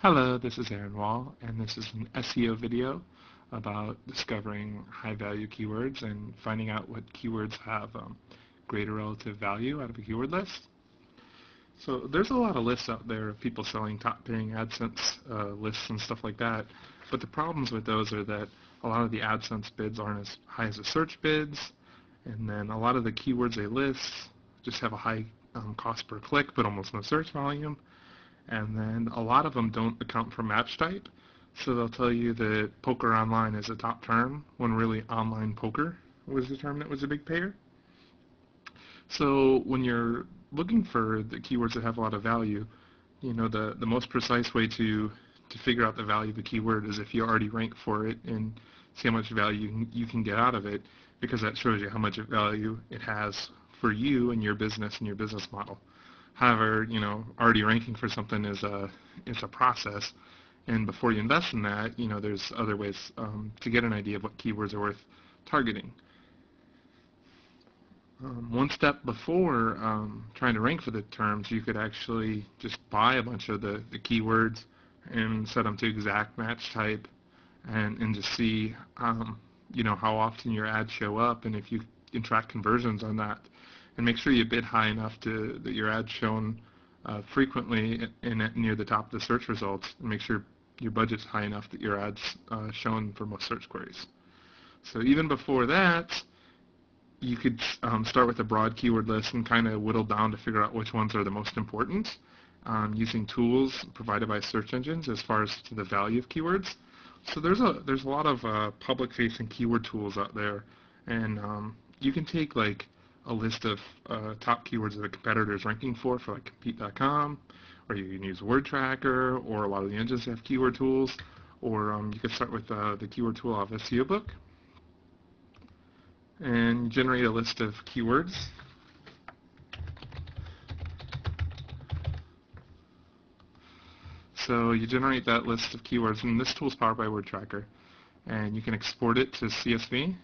Hello, this is Aaron Wall, and this is an SEO video about discovering high-value keywords and finding out what keywords have greater relative value out of a keyword list. So there's a lot of lists out there of people selling top-paying AdSense lists and stuff like that, but the problems with those are that a lot of the AdSense bids aren't as high as the search bids, and then a lot of the keywords they list just have a high cost per click but almost no search volume. And then a lot of them don't account for match type. So they'll tell you that poker online is a top term when really online poker was the term that was a big payer. So when you're looking for the keywords that have a lot of value, the most precise way to figure out the value of the keyword is if you already rank for it and see how much value you can get out of it, because that shows you how much value it has for you and your business and your business model. However, already ranking for something is a process, and before you invest in that, there's other ways to get an idea of what keywords are worth targeting. One step before trying to rank for the terms, you could actually just buy a bunch of the keywords and set them to exact match type, and just see how often your ads show up, and if you can track conversions on that. And make sure you bid high enough that your ad's shown frequently and near the top of the search results, and make sure your budget's high enough that your ad's shown for most search queries. So even before that, you could start with a broad keyword list and kind of whittle down to figure out which ones are the most important, using tools provided by search engines as far as to the value of keywords. So there's a lot of public-facing keyword tools out there, and you can take like a list of top keywords that a competitor is ranking for like compete.com, or you can use Word Tracker, or a lot of the engines have keyword tools, or you can start with the keyword tool off SEO book and generate a list of keywords. So you generate that list of keywords, and this tool is powered by Word Tracker, and you can export it to CSV.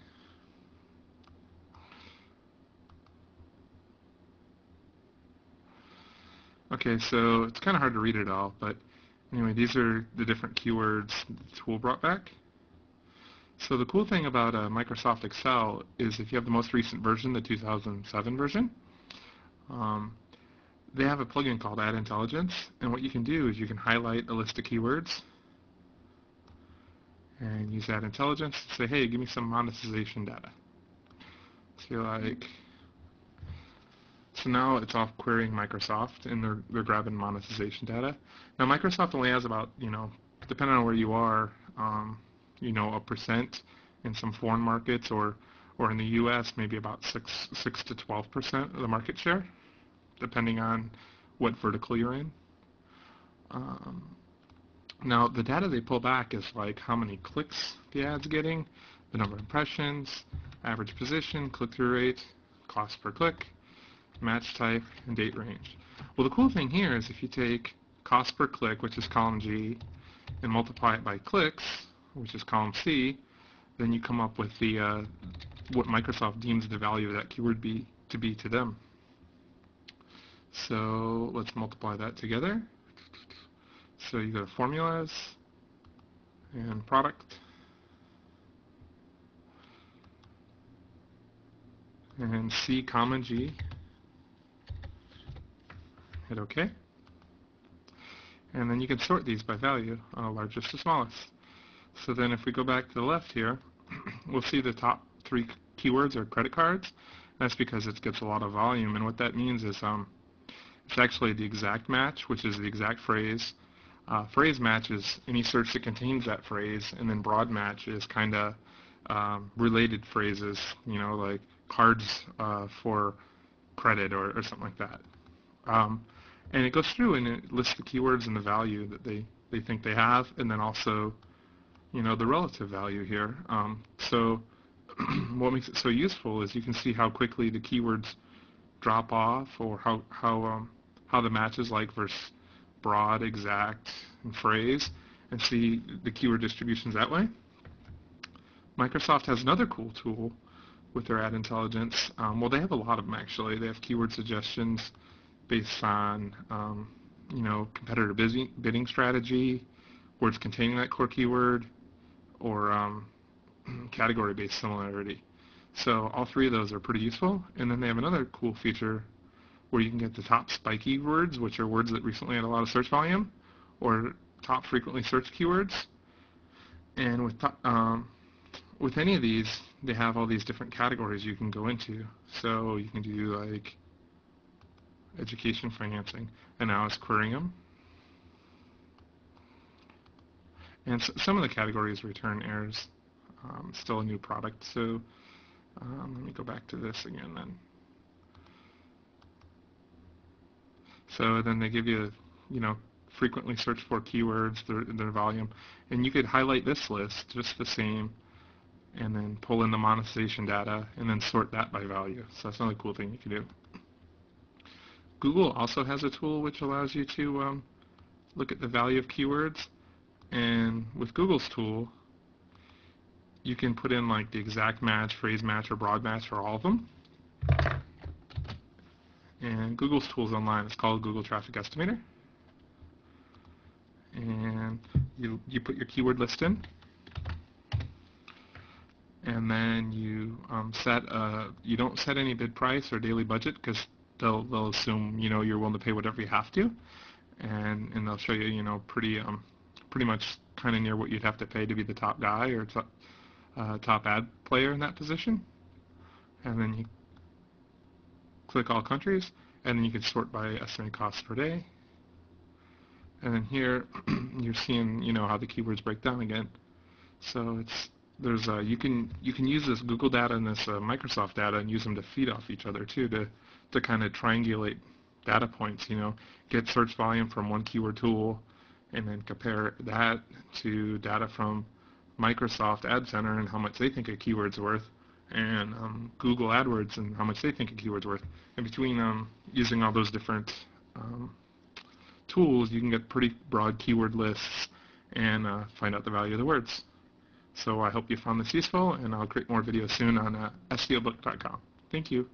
Okay, so it's kind of hard to read it all, but anyway, these are the different keywords the tool brought back. So the cool thing about Microsoft Excel is if you have the most recent version, the 2007 version, they have a plugin called Ad Intelligence, and what you can do is you can highlight a list of keywords and use Ad Intelligence to say, hey, give me some monetization data. So now it's off querying Microsoft, and they're grabbing monetization data. Now Microsoft only has about, depending on where you are, a percent in some foreign markets, or in the U.S. maybe about 6 to 12% of the market share, depending on what vertical you're in. Now the data they pull back is like how many clicks the ad's getting, the number of impressions, average position, click-through rate, cost per click, match type, and date range. Well, the cool thing here is if you take cost per click, which is column G, and multiply it by clicks, which is column C, then you come up with the what Microsoft deems the value of that keyword to be to them. So let's multiply that together. So you go to formulas and product, and C comma G. Hit OK. And then you can sort these by value, largest to smallest. So then if we go back to the left here, we'll see the top 3 keywords are credit cards. That's because it gets a lot of volume, and what that means is it's actually the exact match, which is the exact phrase. Phrase match is any search that contains that phrase, and then broad match is kind of related phrases, like cards for credit or something like that. And it goes through and it lists the keywords and the value that they think they have, and then also, the relative value here. So what makes it so useful is you can see how quickly the keywords drop off, or how the match is like versus broad, exact, and phrase, and see the keyword distributions that way. Microsoft has another cool tool with their Ad Intelligence. Well, they have a lot of them actually. They have keyword suggestions based on competitor bidding strategy, words containing that core keyword, or category-based similarity. So all three of those are pretty useful. And then they have another cool feature where you can get the top spiky words, which are words that recently had a lot of search volume, or top frequently searched keywords. And with any of these, they have all these different categories you can go into. So you can do like education financing, and now it's querying them. And some of the categories return errors. Still a new product, so let me go back to this again then. So then they give you, frequently searched for keywords, their volume, and you could highlight this list just the same, and then pull in the monetization data, and then sort that by value. So that's another cool thing you can do. Google also has a tool which allows you to look at the value of keywords, and with Google's tool, you can put in like the exact match, phrase match, or broad match for all of them. And Google's tool is online. It's called Google Traffic Estimator. And you put your keyword list in, and then you you don't set any bid price or daily budget, because they'll assume you're willing to pay whatever you have to, and they'll show you pretty much kind of near what you'd have to pay to be the top guy or top ad player in that position. And then you click all countries, and then you can sort by estimated cost per day. And then here you're seeing how the keywords break down again. So you can use this Google data and this Microsoft data and use them to feed off each other too, to kind of triangulate data points. Get search volume from one keyword tool, and then compare that to data from Microsoft Ad Center and how much they think a keyword's worth, and Google AdWords and how much they think a keyword's worth. And between using all those different tools, you can get pretty broad keyword lists and find out the value of the words. So I hope you found this useful, and I'll create more videos soon on SEObook.com. Thank you.